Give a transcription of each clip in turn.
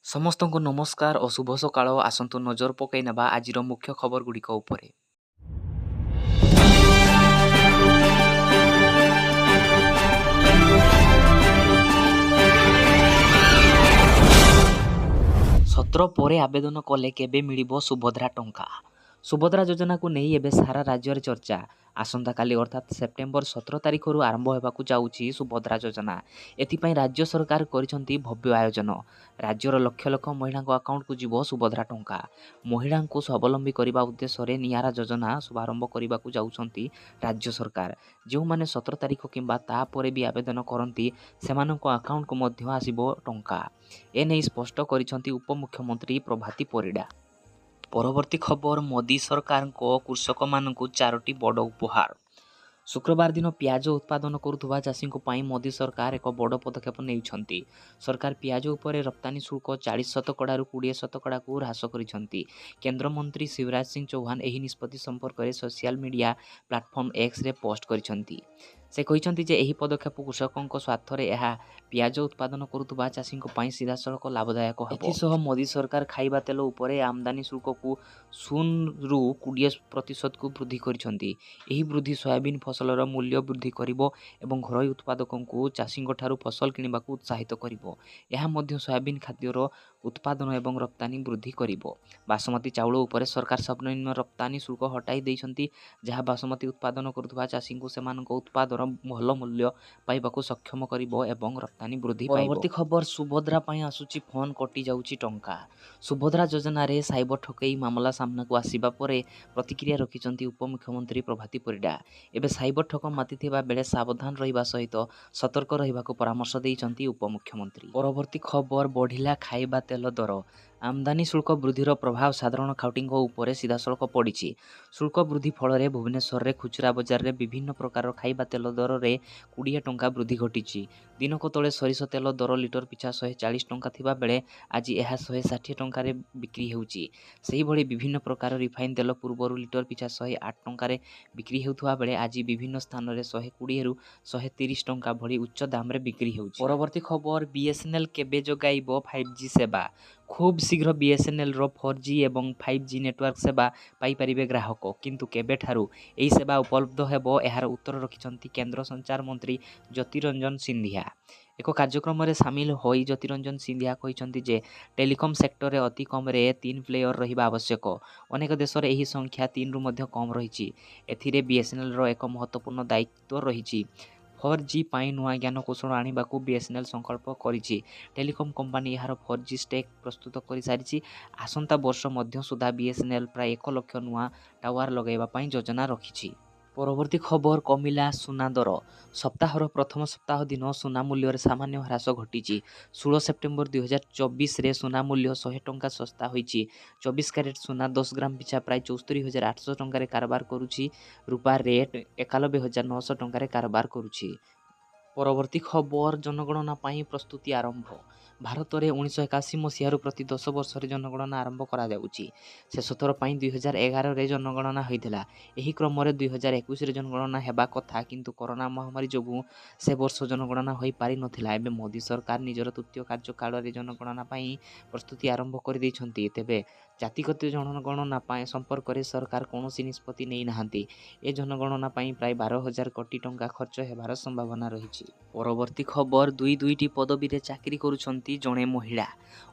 ସମସ୍ତଙ୍କୁ ନମସ୍କାର ଓ ଶୁଭ ସକାଳ। ଆସନ୍ତୁ ନଜର ପକାଇ ନେବା ଆଜିର ମୁଖ୍ୟ ଖବରଗୁଡ଼ିକ ଉପରେ। ସତ୍ର ପରେ ଆବେଦନ କଲେ କେବେ ମିଳିବ ସୁଭଦ୍ରା ଟଙ୍କା? ସୁଭଦ୍ରା ଯୋଜନାକୁ ନେଇ ଏବେ ସାରା ରାଜ୍ୟରେ ଚର୍ଚ୍ଚା। ଆସନ୍ତାକାଲି ଅର୍ଥାତ୍ ସେପ୍ଟେମ୍ବର 17 ତାରିଖରୁ ଆରମ୍ଭ ହେବାକୁ ଯାଉଛି ସୁଭଦ୍ରା ଯୋଜନା। ଏଥିପାଇଁ ରାଜ୍ୟ ସରକାର କରିଛନ୍ତି ଭବ୍ୟ ଆୟୋଜନ। ରାଜ୍ୟର ଲକ୍ଷ ଲକ୍ଷ ମହିଳାଙ୍କ ଆକାଉଣ୍ଟକୁ ଯିବ ସୁଭଦ୍ରା ଟଙ୍କା। ମହିଳାଙ୍କୁ ସ୍ୱାବଲମ୍ବୀ କରିବା ଉଦ୍ଦେଶ୍ୟରେ ନିଆରା ଯୋଜନା ଶୁଭାରମ୍ଭ କରିବାକୁ ଯାଉଛନ୍ତି ରାଜ୍ୟ ସରକାର। ଯେଉଁମାନେ 17 ତାରିଖ କିମ୍ବା ତାପରେ ବି ଆବେଦନ କରନ୍ତି ସେମାନଙ୍କ ଆକାଉଣ୍ଟକୁ ମଧ୍ୟ ଆସିବ ଟଙ୍କା। ଏନେଇ ସ୍ପଷ୍ଟ କରିଛନ୍ତି ଉପମୁଖ୍ୟମନ୍ତ୍ରୀ ପ୍ରଭାତୀ ପରିଡ଼ା। ପରବର୍ତ୍ତୀ ଖବର, ମୋଦି ସରକାରଙ୍କ କୃଷକମାନଙ୍କୁ 4ଟି ବଡ଼ ଉପହାର। ଶୁକ୍ରବାର ଦିନ ପିଆଜ ଉତ୍ପାଦନ କରୁଥିବା ଚାଷୀଙ୍କ ପାଇଁ ମୋଦି ସରକାର ଏକ ବଡ଼ ପଦକ୍ଷେପ ନେଇଛନ୍ତି। ସରକାର ପିଆଜ ଉପରେ ରପ୍ତାନି ଶୁଳ୍କ 40% ରୁ 20%କୁ ହ୍ରାସ କରିଛନ୍ତି। କେନ୍ଦ୍ରମନ୍ତ୍ରୀ ଶିବରାଜ ସିଂ ଚୌହାନ ଏହି ନିଷ୍ପତ୍ତି ସମ୍ପର୍କରେ ସୋସିଆଲ ମିଡ଼ିଆ ପ୍ଲାଟଫର୍ମ ଏକ୍ସରେ ପୋଷ୍ଟ କରିଛନ୍ତି। ସେ କହିଛନ୍ତି ଯେ ଏହି ପଦକ୍ଷେପ କୃଷକଙ୍କ ସ୍ୱାର୍ଥରେ ଏହା ପିଆଜ ଉତ୍ପାଦନ କରୁଥିବା ଚାଷୀଙ୍କ ପାଇଁ ସିଧାସଳଖ ଲାଭଦାୟକ ହେବ। ଏଥିସହ ମୋଦି ସରକାର ଖାଇବା ତେଲ ଉପରେ ଆମଦାନୀ ଶୁଳ୍କକୁ 0ରୁ 20%କୁ ବୃଦ୍ଧି କରିଛନ୍ତି। ଏହି ବୃଦ୍ଧି ସୋୟାବିନ୍ ଫସଲର ମୂଲ୍ୟ ବୃଦ୍ଧି କରିବ ଏବଂ ଘରୋଇ ଉତ୍ପାଦକଙ୍କୁ ଚାଷୀଙ୍କଠାରୁ ଫସଲ କିଣିବାକୁ ଉତ୍ସାହିତ କରିବ। ଏହା ମଧ୍ୟ ସୋୟାବିନ୍ ଖାଦ୍ୟର ଉତ୍ପାଦନ ଏବଂ ରପ୍ତାନି ବୃଦ୍ଧି କରିବ। ବାସମତୀ ଚାଉଳ ଉପରେ ସରକାର ସର୍ବନିମ୍ନ ରପ୍ତାନି ଶୁଳ୍କ ହଟାଇ ଦେଇଛନ୍ତି, ଯାହା ବାସମତୀ ଉତ୍ପାଦନ କରୁଥିବା ଚାଷୀଙ୍କୁ ସେମାନଙ୍କ ଉତ୍ପାଦର ଭଲ ମୂଲ୍ୟ ପାଇବାକୁ ସକ୍ଷମ କରିବ ଏବଂ ରପ୍ତାନି ବୃଦ୍ଧି ପାଇବ। ପରବର୍ତ୍ତୀ ଖବର, ସୁଭଦ୍ରା ପାଇଁ ଆସୁଛି ଫୋନ୍ କଟି ଯାଉଛି ଟଙ୍କା। ସୁଭଦ୍ରା ଯୋଜନାରେ ସାଇବର ଠକେଇ ମାମଲା ସାମ୍ନାକୁ ଆସିବା ପରେ ପ୍ରତିକ୍ରିୟା ରଖିଛନ୍ତି ଉପମୁଖ୍ୟମନ୍ତ୍ରୀ ପ୍ରଭାତୀ ପରିଡ଼ା। ଏବେ ସାଇବର ଠକ ମାତିଥିବା ବେଳେ ସାବଧାନ ରହିବା ସହିତ ସତର୍କ ରହିବାକୁ ପରାମର୍ଶ ଦେଇଛନ୍ତି ଉପମୁଖ୍ୟମନ୍ତ୍ରୀ। ପରବର୍ତ୍ତୀ ଖବର, ବଢ଼ିଲା ଖାଇବା ତେଲ ଦର। ଆମଦାନୀ ଶୁଳ୍କ ବୃଦ୍ଧିର ପ୍ରଭାବ ସାଧାରଣ ଖାଉଟିଙ୍କ ଉପରେ ସିଧାସଳଖ ପଡ଼ିଛି। ଶୁଳ୍କ ବୃଦ୍ଧି ଫଳରେ ଭୁବନେଶ୍ୱରରେ ଖୁଚୁରା ବଜାରରେ ବିଭିନ୍ନ ପ୍ରକାରର ଖାଇବା ତେଲ ଦରରେ 20 ଟଙ୍କା ବୃଦ୍ଧି ଘଟିଛି। ଦିନକ ତଳେ ସୋରିଷ ତେଲ ଦର ଲିଟର ପିଛା 140 ଟଙ୍କା ଥିବା ବେଳେ ଆଜି ଏହା 160 ଟଙ୍କାରେ ବିକ୍ରି ହେଉଛି। ସେହିଭଳି ବିଭିନ୍ନ ପ୍ରକାର ରିଫାଇନ୍ ତେଲ ପୂର୍ବରୁ ଲିଟର ପିଛା 108 ଟଙ୍କାରେ ବିକ୍ରି ହେଉଥିବା ବେଳେ ଆଜି ବିଭିନ୍ନ ସ୍ଥାନରେ 120ରୁ 130 ଟଙ୍କା ଭଳି ଉଚ୍ଚ ଦାମରେ ବିକ୍ରି ହେଉଛି। ପରବର୍ତ୍ତୀ ଖବର, ବିଏସ୍ଏନ୍ଏଲ୍ କେବେ ଯୋଗାଇବ 5G ସେବା? ଖୁବ୍ ଶୀଘ୍ର ବିଏସ୍ଏନ୍ଏଲ୍ର 4G ଏବଂ 5G ନେଟୱାର୍କ ସେବା ପାଇପାରିବେ ଗ୍ରାହକ, କିନ୍ତୁ କେବେଠାରୁ ଏହି ସେବା ଉପଲବ୍ଧ ହେବ ଏହାର ଉତ୍ତର ରଖିଛନ୍ତି କେନ୍ଦ୍ର ସଞ୍ଚାର ମନ୍ତ୍ରୀ ଜ୍ୟୋତିରଞ୍ଜନ ସିନ୍ଧିଆ। ଏକ କାର୍ଯ୍ୟକ୍ରମରେ ସାମିଲ ହୋଇ ଜ୍ୟୋତିରଞ୍ଜନ ସିନ୍ଧିଆ କହିଛନ୍ତି ଯେ ଟେଲିକମ୍ ସେକ୍ଟରରେ ଅତି କମରେ 3 ପ୍ଲେୟର ରହିବା ଆବଶ୍ୟକ। ଅନେକ ଦେଶରେ ଏହି ସଂଖ୍ୟା 3ରୁ ମଧ୍ୟ କମ୍ ରହିଛି। ଏଥିରେ ବିଏସ୍ଏନ୍ଏଲ୍ର ଏକ ମହତ୍ତ୍ୱପୂର୍ଣ୍ଣ ଦାୟିତ୍ୱ ରହିଛି। 4G ପାଇଁ ନୂଆ ଜ୍ଞାନକୌଶଳ ଆଣିବାକୁ ବିଏସ୍ଏନ୍ଏଲ୍ ସଂକଳ୍ପ କରିଛି। ଟେଲିକମ୍ କମ୍ପାନୀ ଏହାର 4G ଷ୍ଟେକ୍ ପ୍ରସ୍ତୁତ କରିସାରିଛି। ଆସନ୍ତା ବର୍ଷ ମଧ୍ୟ ସୁଦ୍ଧା ବିଏସ୍ଏନ୍ଏଲ୍ ପ୍ରାୟ 1 ଲକ୍ଷ ନୂଆ ଟାୱାର ଲଗାଇବା ପାଇଁ ଯୋଜନା ରଖିଛି। ପରବର୍ତ୍ତୀ ଖବର, କମିଲା ସୁନା ଦର। ସପ୍ତାହର ପ୍ରଥମ ସପ୍ତାହ ଦିନ ସୁନା ମୂଲ୍ୟରେ ସାମାନ୍ୟ ହ୍ରାସ ଘଟିଛି। 16 ସେପ୍ଟେମ୍ବର 2024ରେ ସୁନା ମୂଲ୍ୟ 100 ଟଙ୍କା ଶସ୍ତା ହୋଇଛି। 24 କ୍ୟାରେଟ୍ ସୁନା 10 ଗ୍ରାମ ପିଛା ପ୍ରାୟ 74,800 ଟଙ୍କାରେ କାରବାର କରୁଛି। ରୂପା ରେଟ୍ 91,900 ଟଙ୍କାରେ କାରବାର କରୁଛି। ପରବର୍ତ୍ତୀ ଖବର, ଜନଗଣନା ପାଇଁ ପ୍ରସ୍ତୁତି ଆରମ୍ଭ। ଭାରତରେ 1981 ମସିହାରୁ ପ୍ରତି 10 ବର୍ଷରେ ଜନଗଣନା ଆରମ୍ଭ କରାଯାଉଛି। ଶେଷ ଥର ପାଇଁ 2011ରେ ଜନଗଣନା ହୋଇଥିଲା। ଏହି କ୍ରମରେ 2021ରେ ଜନଗଣନା ହେବା କଥା, କିନ୍ତୁ କରୋନା ମହାମାରୀ ଯୋଗୁଁ ସେ ବର୍ଷ ଜନଗଣନା ହୋଇପାରିନଥିଲା। ଏବେ ମୋଦି ସରକାର ନିଜର ତୃତୀୟ କାର୍ଯ୍ୟକାଳରେ ଜନଗଣନା ପାଇଁ ପ୍ରସ୍ତୁତି ଆରମ୍ଭ କରିଦେଇଛନ୍ତି। ତେବେ ଜାତିଗତ ଜନଗଣନା ପାଇଁ ସମ୍ପର୍କରେ ସରକାର କୌଣସି ନିଷ୍ପତ୍ତି ନେଇନାହାନ୍ତି। ଏ ଜନଗଣନା ପାଇଁ ପ୍ରାୟ 12,000 କୋଟି ଟଙ୍କା ଖର୍ଚ୍ଚ ହେବାର ସମ୍ଭାବନା ରହିଛି। ପରବର୍ତ୍ତୀ ଖବର, ଦୁଇଟି ପଦବୀରେ ଚାକିରି କରୁଛନ୍ତି ଜଣେ ମହିଳା।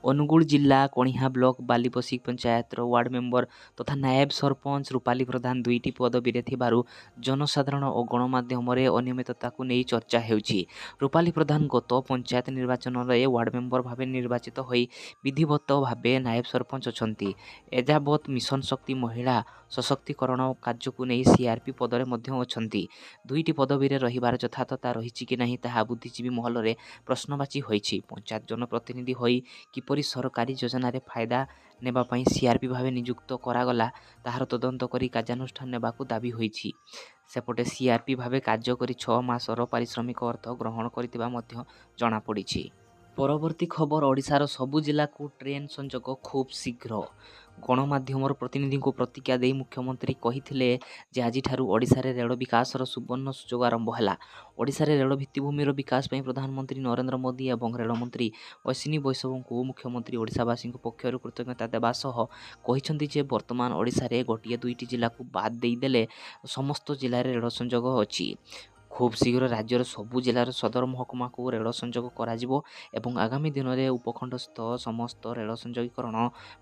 ଅନୁଗୁଳ ଜିଲ୍ଲା କଣିହାଁ ବ୍ଲକ ବାଲିପଶି ପଞ୍ଚାୟତର ୱାର୍ଡ ମେମ୍ବର ତଥା ନାଏବ ସରପଞ୍ଚ ରୂପାଲି ପ୍ରଧାନ 2ଟି ପଦବୀରେ ଥିବାରୁ ଜନସାଧାରଣ ଓ ଗଣମାଧ୍ୟମରେ ଅନିୟମିତତାକୁ ନେଇ ଚର୍ଚ୍ଚା ହେଉଛି। ରୂପାଲି ପ୍ରଧାନ ଗତ ପଞ୍ଚାୟତ ନିର୍ବାଚନରେ ୱାର୍ଡ ମେମ୍ବର ଭାବେ ନିର୍ବାଚିତ ହୋଇ ବିଧିବଦ୍ଧ ଭାବେ ନାଏବ ସରପଞ୍ଚ ଅଛନ୍ତି। ଏଯାବତ୍ ମିଶନ ଶକ୍ତି ମହିଳା ସଶକ୍ତିକରଣ କାର୍ଯ୍ୟକୁ ନେଇ ସିଆର୍ପି ପଦରେ ମଧ୍ୟ ଅଛନ୍ତି। 2ଟି ପଦବୀରେ ରହିବାର ଯଥାର୍ଥତା ରହିଛି କି ନାହିଁ ତାହା ବୁଦ୍ଧିଜୀବୀ ମହଲରେ ପ୍ରଶ୍ନବାଚୀ ହୋଇଛି। ପଞ୍ଚାୟତ ଜନପ୍ରତିନିଧି ହୋଇ କିପରି ସରକାରୀ ଯୋଜନାରେ ଫାଇଦା ନେବା ପାଇଁ ସିଆର୍ପି ଭାବେ ନିଯୁକ୍ତ କରାଗଲା ତାହାର ତଦନ୍ତ କରି କାର୍ଯ୍ୟାନୁଷ୍ଠାନ ନେବାକୁ ଦାବି ହୋଇଛି। ସେପଟେ ସିଆର୍ପି ଭାବେ କାର୍ଯ୍ୟ କରି 6 ମାସର ପାରିଶ୍ରମିକ ଅର୍ଥ ଗ୍ରହଣ କରିଥିବା ମଧ୍ୟ ଜଣାପଡ଼ିଛି। ପରବର୍ତ୍ତୀ ଖବର ଓଡ଼ିଶାର ସବୁ ଜିଲ୍ଲାକୁ ଟ୍ରେନ୍ ସଂଯୋଗ ଖୁବ୍ ଶୀଘ୍ର। ଗଣମାଧ୍ୟମର ପ୍ରତିନିଧିଙ୍କୁ ପ୍ରତିକ୍ରିୟା ଦେଇ ମୁଖ୍ୟମନ୍ତ୍ରୀ କହିଥିଲେ ଯେ ଆଜିଠାରୁ ଓଡ଼ିଶାରେ ରେଳ ବିକାଶର ସୁବର୍ଣ୍ଣ ସୁଯୋଗ ଆରମ୍ଭ ହେଲା। ଓଡ଼ିଶାରେ ରେଳ ଭିତ୍ତିଭୂମିର ବିକାଶ ପାଇଁ ପ୍ରଧାନମନ୍ତ୍ରୀ ନରେନ୍ଦ୍ର ମୋଦି ଏବଂ ରେଳମନ୍ତ୍ରୀ ଅଶ୍ୱିନୀ ବୈଷ୍ଣବଙ୍କୁ ମୁଖ୍ୟମନ୍ତ୍ରୀ ଓଡ଼ିଶାବାସୀଙ୍କ ପକ୍ଷରୁ କୃତଜ୍ଞତା ଦେବା ସହ କହିଛନ୍ତି ଯେ ବର୍ତ୍ତମାନ ଓଡ଼ିଶାରେ ଗୋଟିଏ ଦୁଇଟି ଜିଲ୍ଲାକୁ ବାଦ୍ ଦେଇଦେଲେ ସମସ୍ତ ଜିଲ୍ଲାରେ ରେଳ ସଂଯୋଗ ଅଛି। ଖୁବ୍ ଶୀଘ୍ର ରାଜ୍ୟର ସବୁ ଜିଲ୍ଲାର ସଦର ମହକୁମାକୁ ରେଳ ସଂଯୋଗ କରାଯିବ ଏବଂ ଆଗାମୀ ଦିନରେ ଉପଖଣ୍ଡସ୍ଥ ସମସ୍ତ ରେଳ ସଂଯୋଗୀକରଣ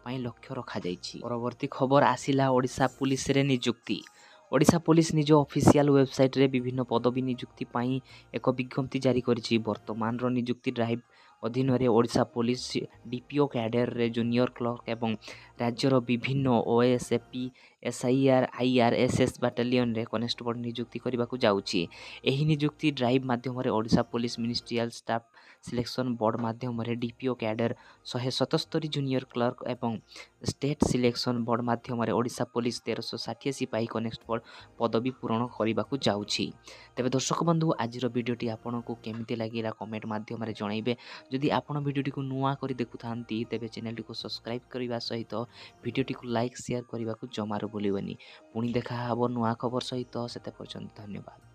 ପାଇଁ ଲକ୍ଷ୍ୟ ରଖାଯାଇଛି। ପରବର୍ତ୍ତୀ ଖବର ଆସିଲା ଓଡ଼ିଶା ପୁଲିସରେ ନିଯୁକ୍ତି। ଓଡ଼ିଶା ପୁଲିସ ନିଜ ଅଫିସିଆଲ ୱେବସାଇଟରେ ବିଭିନ୍ନ ପଦବୀ ନିଯୁକ୍ତି ପାଇଁ ଏକ ବିଜ୍ଞପ୍ତି ଜାରି କରିଛି। ବର୍ତ୍ତମାନର ନିଯୁକ୍ତି ଡ୍ରାଇଭ୍ ଅଧୀନରେ ଓଡ଼ିଶା ପୁଲିସ ଡିପିଓ କ୍ୟାଡରରେ ଜୁନିୟର କ୍ଲର୍କ ଏବଂ ରାଜ୍ୟର ବିଭିନ୍ନ ଓଏସ୍ଏପି ଏସ୍ଆଇଆର୍ ଆଇଆର୍ଏସ୍ଏସ୍ ବାଟାଲିୟନରେ କନେଷ୍ଟବଳ ନିଯୁକ୍ତି କରିବାକୁ ଯାଉଛି। ଏହି ନିଯୁକ୍ତି ଡ୍ରାଇଭ୍ ମାଧ୍ୟମରେ Odisha police ministerial staff selection board ମାଧ୍ୟମରେ ଡିପିଓ କ୍ୟାଡର 177 ଜୁନିୟର କ୍ଲର୍କ ଏବଂ ଷ୍ଟେଟ୍ ସିଲେକ୍ସନ ବୋର୍ଡ ମାଧ୍ୟମରେ ଓଡ଼ିଶା ପୁଲିସ 1360 ସିପାହୀ କନେଷ୍ଟବଳ ପଦବୀ ପୂରଣ କରିବାକୁ ଯାଉଛି। ତେବେ ଦର୍ଶକ ବନ୍ଧୁ ଆଜିର ଭିଡ଼ିଓଟି ଆପଣଙ୍କୁ କେମିତି ଲାଗିଲା କମେଣ୍ଟ ମାଧ୍ୟମରେ ଜଣାଇବେ। ଯଦି ଆପଣ ଭିଡ଼ିଓଟିକୁ ନୂଆ କରି ଦେଖୁଥାନ୍ତି ତେବେ ଚ୍ୟାନେଲଟିକୁ ସବସ୍କ୍ରାଇବ୍ କରିବା ସହିତ ଭିଡ଼ିଓଟିକୁ ଲାଇକ୍ ସେୟାର କରିବାକୁ ଜମାରୁ ଭୁଲିବେନି। ପୁଣି ଦେଖା ହେବ ନୂଆ ଖବର ସହିତ, ସେତେ ପର୍ଯ୍ୟନ୍ତ ଧନ୍ୟବାଦ।